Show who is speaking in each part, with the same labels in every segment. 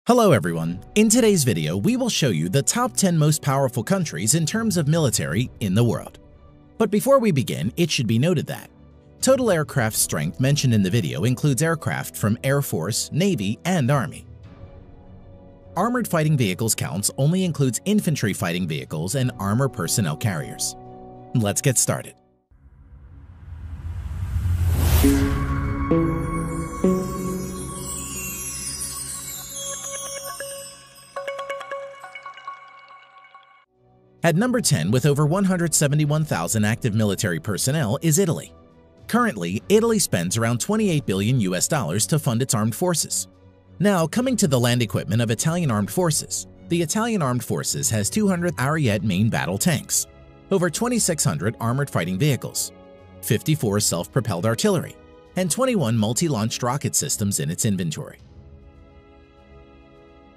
Speaker 1: Hello everyone. In today's video, we will show you the top 10 most powerful countries in terms of military in the world. But before we begin, it should be noted that total aircraft strength mentioned in the video includes aircraft from Air Force, Navy, and Army. Armored fighting vehicles counts only includes infantry fighting vehicles and armor personnel carriers. Let's get started. At number 10 with over 171,000 active military personnel is Italy. Currently, Italy spends around $28 billion to fund its armed forces. Now, coming to the land equipment of Italian armed forces, the Italian armed forces has 200 Ariete main battle tanks, over 2,600 armored fighting vehicles, 54 self-propelled artillery, and 21 multi-launched rocket systems in its inventory.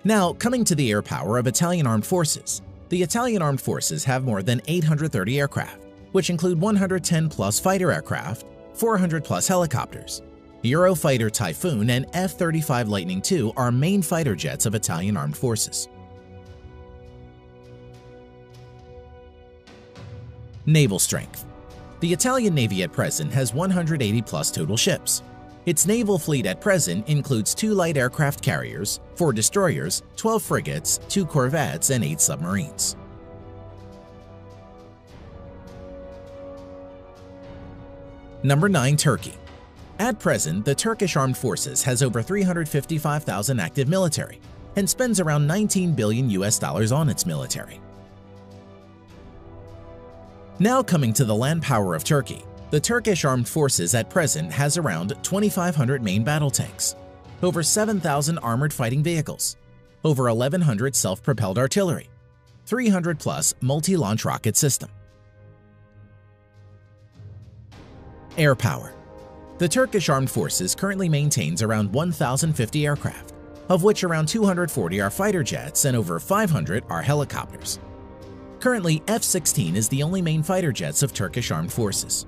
Speaker 1: Now, coming to the air power of Italian armed forces, the Italian armed forces have more than 830 aircraft, which include 110-plus fighter aircraft, 400-plus helicopters. Eurofighter Typhoon and F-35 Lightning II are main fighter jets of Italian armed forces. Naval strength. The Italian Navy at present has 180-plus total ships. Its naval fleet at present includes 2 light aircraft carriers, 4 destroyers, 12 frigates, 2 corvettes, and 8 submarines. Number 9. Turkey. At present, the Turkish Armed Forces has over 355,000 active military and spends around $19 billion on its military. Now coming to the land power of Turkey, the Turkish Armed Forces at present has around 2,500 main battle tanks, over 7,000 armored fighting vehicles, over 1,100 self-propelled artillery, 300-plus multi-launch rocket system. Air power. The Turkish Armed Forces currently maintains around 1,050 aircraft, of which around 240 are fighter jets and over 500 are helicopters. Currently, F-16 is the only main fighter jets of Turkish Armed Forces.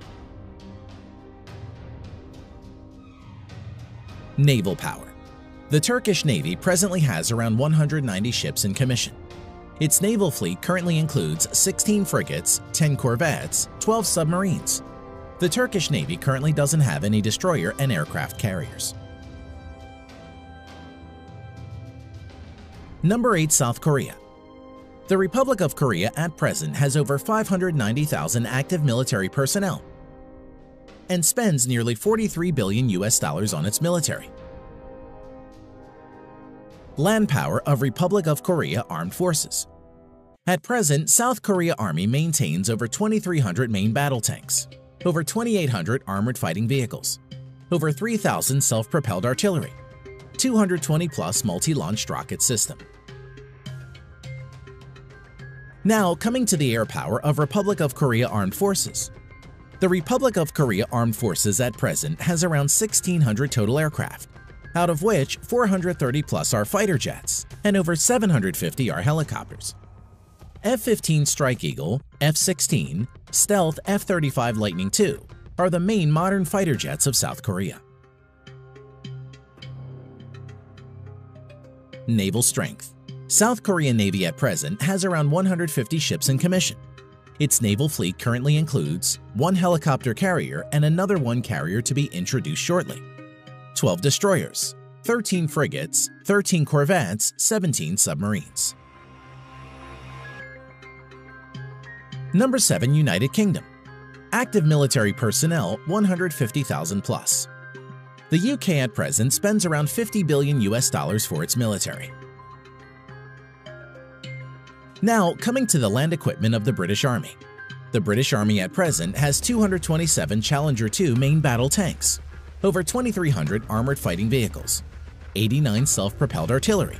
Speaker 1: Naval power. The Turkish Navy presently has around 190 ships in commission. Its naval fleet currently includes 16 frigates, 10 corvettes, 12 submarines. The Turkish Navy currently doesn't have any destroyer and aircraft carriers. Number 8. South Korea. The Republic of Korea at present has over 590,000 active military personnel and spends nearly $43 billion on its military. Land power of Republic of Korea Armed Forces. At present, South Korea Army maintains over 2,300 main battle tanks, over 2,800 armored fighting vehicles, over 3,000 self-propelled artillery, 220-plus multi-launched rocket system. Now, coming to the air power of Republic of Korea Armed Forces. The Republic of Korea Armed Forces at present has around 1,600 total aircraft, out of which 430-plus are fighter jets and over 750 are helicopters. F-15 Strike Eagle, F-16, Stealth F-35 Lightning II are the main modern fighter jets of South Korea. Naval strength. South Korean Navy at present has around 150 ships in commission. Its naval fleet currently includes 1 helicopter carrier and another 1 carrier to be introduced shortly, 12 destroyers, 13 frigates, 13 corvettes, 17 submarines. Number 7. United Kingdom. Active military personnel 150,000 plus. The UK at present spends around $50 billion for its military. Now, coming to the land equipment of the British Army. The British Army at present has 227 Challenger 2 main battle tanks, over 2,300 armored fighting vehicles, 89 self-propelled artillery,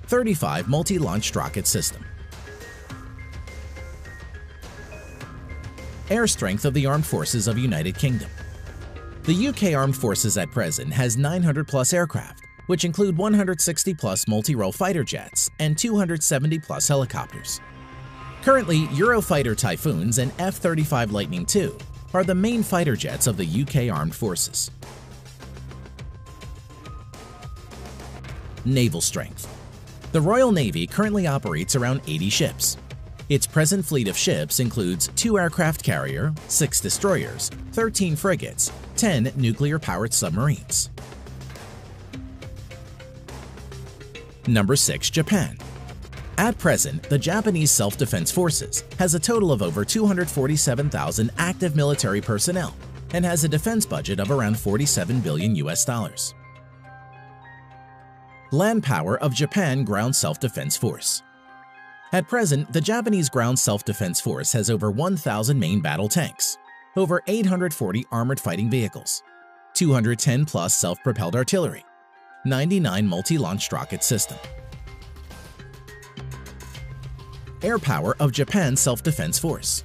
Speaker 1: 35 multi-launched rocket system. Air strength of the Armed Forces of United Kingdom. The UK Armed Forces at present has 900-plus aircraft, which include 160-plus multi-role fighter jets and 270-plus helicopters. Currently, Eurofighter Typhoons and F-35 Lightning II are the main fighter jets of the UK Armed Forces. Naval strength. The Royal Navy currently operates around 80 ships. Its present fleet of ships includes 2 aircraft carrier, 6 destroyers, 13 frigates, 10 nuclear-powered submarines. Number 6. Japan. At present, the Japanese Self-Defense Forces has a total of over 247,000 active military personnel and has a defense budget of around $47 billion. Land power of Japan Ground Self-Defense Force. At present, the Japanese Ground Self-Defense Force has over 1,000 main battle tanks, over 840 armored fighting vehicles, 210 plus self-propelled artillery, 99 multi-launched rocket system. Air power of Japan Self-Defense Force.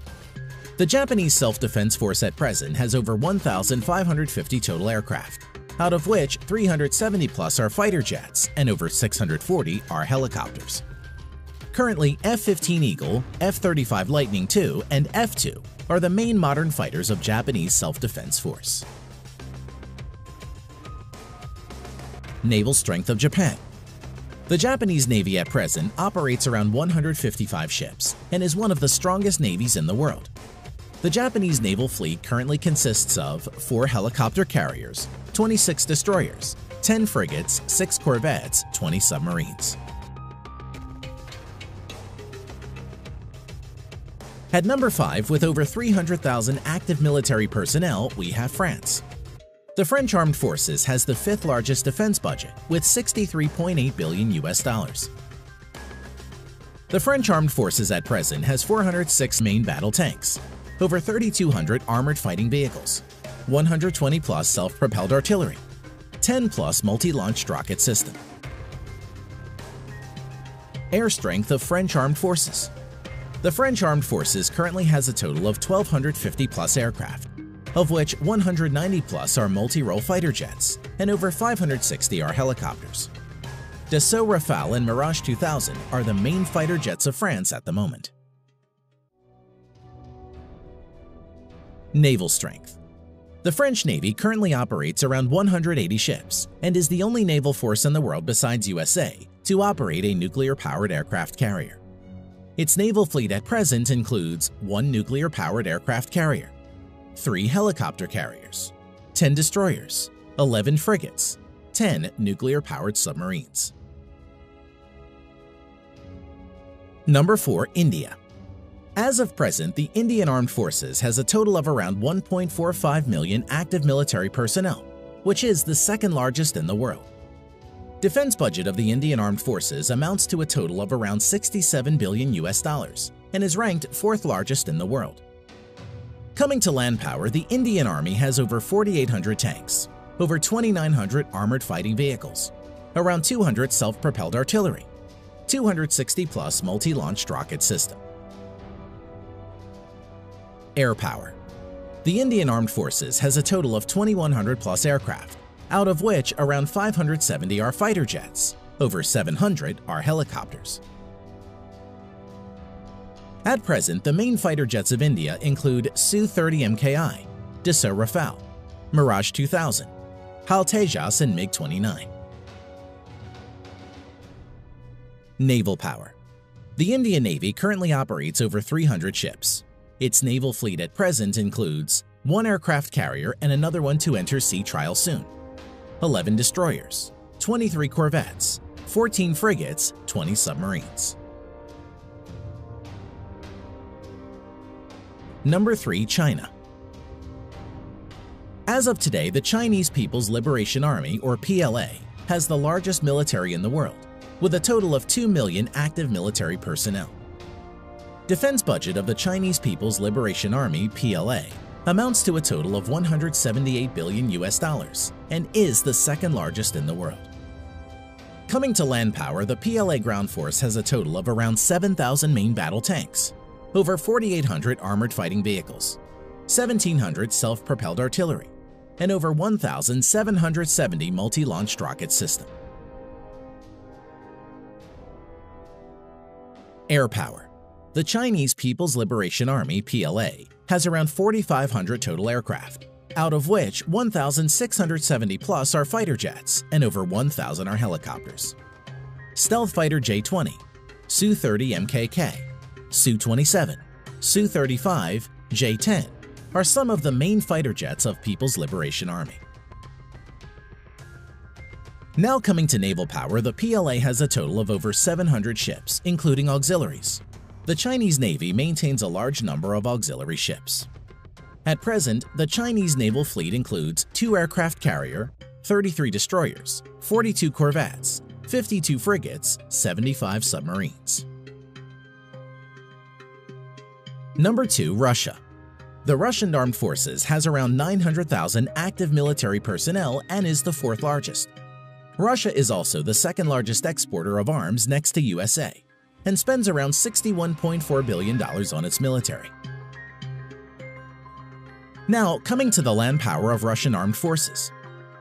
Speaker 1: The Japanese Self-Defense Force at present has over 1,550 total aircraft, out of which 370 plus are fighter jets and over 640 are helicopters. Currently, F-15 Eagle, F-35 Lightning II, and F-2 are the main modern fighters of Japanese Self-Defense Force. Naval strength of Japan. The Japanese Navy at present operates around 155 ships and is one of the strongest navies in the world. The Japanese naval fleet currently consists of 4 helicopter carriers, 26 destroyers, 10 frigates, 6 corvettes, 20 submarines. At number 5, with over 300,000 active military personnel, we have France. The French Armed Forces has the 5th largest defense budget with $63.8 billion. The French Armed Forces at present has 406 main battle tanks, over 3,200 armored fighting vehicles, 120 plus self-propelled artillery, 10 plus multi-launched rocket system. Air strength of French Armed Forces. The French Armed Forces currently has a total of 1,250 plus aircraft, of which 190 plus are multi-role fighter jets and over 560 are helicopters. Dassault Rafale and Mirage 2000 are the main fighter jets of France at the moment. Naval strength. The French Navy currently operates around 180 ships and is the only naval force in the world besides USA to operate a nuclear-powered aircraft carrier. Its naval fleet at present includes 1 nuclear-powered aircraft carrier, 3 helicopter carriers, 10 destroyers, 11 frigates, 10 nuclear-powered submarines. Number 4. India. As of present, the Indian Armed Forces has a total of around 1.45 million active military personnel, which is the 2nd largest in the world. Defense budget of the Indian Armed Forces amounts to a total of around $67 billion and is ranked 4th largest in the world. Coming to land power, the Indian Army has over 4,800 tanks, over 2,900 armored fighting vehicles, around 200 self-propelled artillery, 260 plus multi-launched rocket system. Air power. The Indian Armed Forces has a total of 2,100 plus aircraft, out of which around 570 are fighter jets, over 700 are helicopters. At present, the main fighter jets of India include Su-30 MKI, Dassault Rafale, Mirage 2000, HAL Tejas and MiG-29. Naval power. The Indian Navy currently operates over 300 ships. Its naval fleet at present includes 1 aircraft carrier and another one to enter sea trial soon, 11 destroyers, 23 corvettes, 14 frigates, 20 submarines. Number 3. China. As of today, the Chinese People's Liberation Army, or PLA, has the largest military in the world, with a total of 2 million active military personnel. Defense budget of the Chinese People's Liberation Army, PLA, amounts to a total of $178 billion and is the 2nd largest in the world. Coming to land power, the PLA ground force has a total of around 7,000 main battle tanks, over 4,800 armored fighting vehicles, 1,700 self-propelled artillery, and over 1,770 multi-launched rocket system. Air power. The Chinese People's Liberation Army, PLA, has around 4,500 total aircraft, out of which 1,670 plus are fighter jets and over 1,000 are helicopters. Stealth Fighter J-20, Su-30 MKK, Su-27, Su-35, J-10 are some of the main fighter jets of People's Liberation Army. Now coming to naval power, the PLA has a total of over 700 ships, including auxiliaries. The Chinese Navy maintains a large number of auxiliary ships. At present, the Chinese naval fleet includes 2 aircraft carrier, 33 destroyers, 42 corvettes, 52 frigates, 75 submarines. Number 2. Russia. The Russian Armed Forces has around 900,000 active military personnel and is the 4th largest. Russia is also the 2nd largest exporter of arms next to USA and spends around $61.4 billion on its military. Now, coming to the land power of Russian armed forces.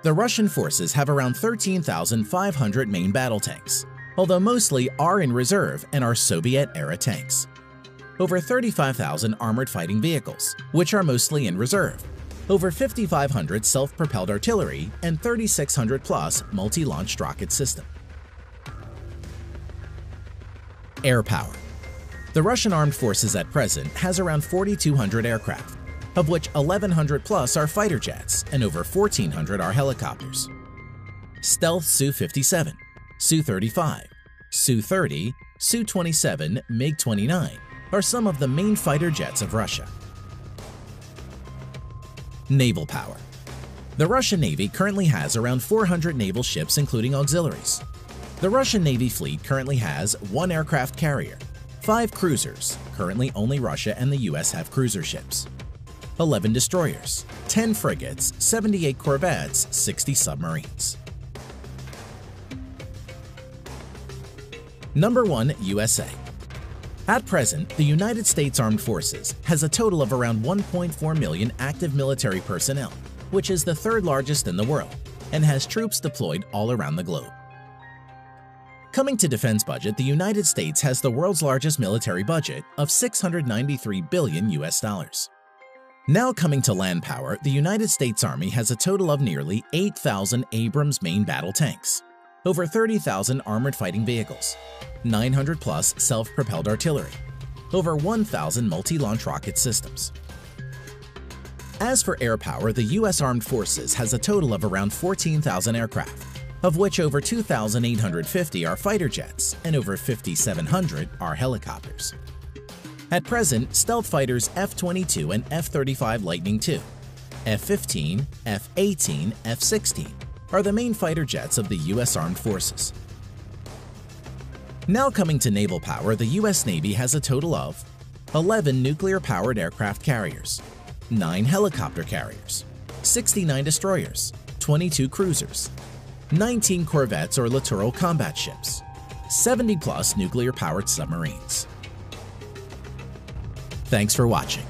Speaker 1: The Russian forces have around 13,500 main battle tanks, although mostly are in reserve and are Soviet-era tanks. Over 35,000 armored fighting vehicles, which are mostly in reserve. Over 5,500 self-propelled artillery and 3,600-plus multi-launched rocket system. Air power. The Russian armed forces at present has around 4,200 aircraft, of which 1,100-plus are fighter jets and over 1,400 are helicopters. Stealth Su-57, Su-35, Su-30, Su-27, MiG-29 are some of the main fighter jets of Russia. Naval power. The Russian Navy currently has around 400 naval ships including auxiliaries. The Russian Navy fleet currently has 1 aircraft carrier, 5 cruisers, currently only Russia and the US have cruiser ships, 11 destroyers, 10 frigates, 78 corvettes, 60 submarines. Number 1. USA. At present, the United States Armed Forces has a total of around 1.4 million active military personnel, which is the 3rd largest in the world, and has troops deployed all around the globe. Coming to defense budget, the United States has the world's largest military budget of $693 billion US. Now coming to land power, the United States Army has a total of nearly 8,000 Abrams main battle tanks, over 30,000 armored fighting vehicles, 900-plus self-propelled artillery, over 1,000 multi-launch rocket systems. As for air power, the U.S. Armed Forces has a total of around 14,000 aircraft, of which over 2,850 are fighter jets and over 5,700 are helicopters. At present, stealth fighters F-22 and F-35 Lightning II, F-15, F-18, F-16 are the main fighter jets of the U.S. Armed Forces. Now coming to naval power, the U.S. Navy has a total of 11 nuclear-powered aircraft carriers, 9 helicopter carriers, 69 destroyers, 22 cruisers, 19 corvettes or littoral combat ships, 70-plus nuclear-powered submarines. Thanks for watching.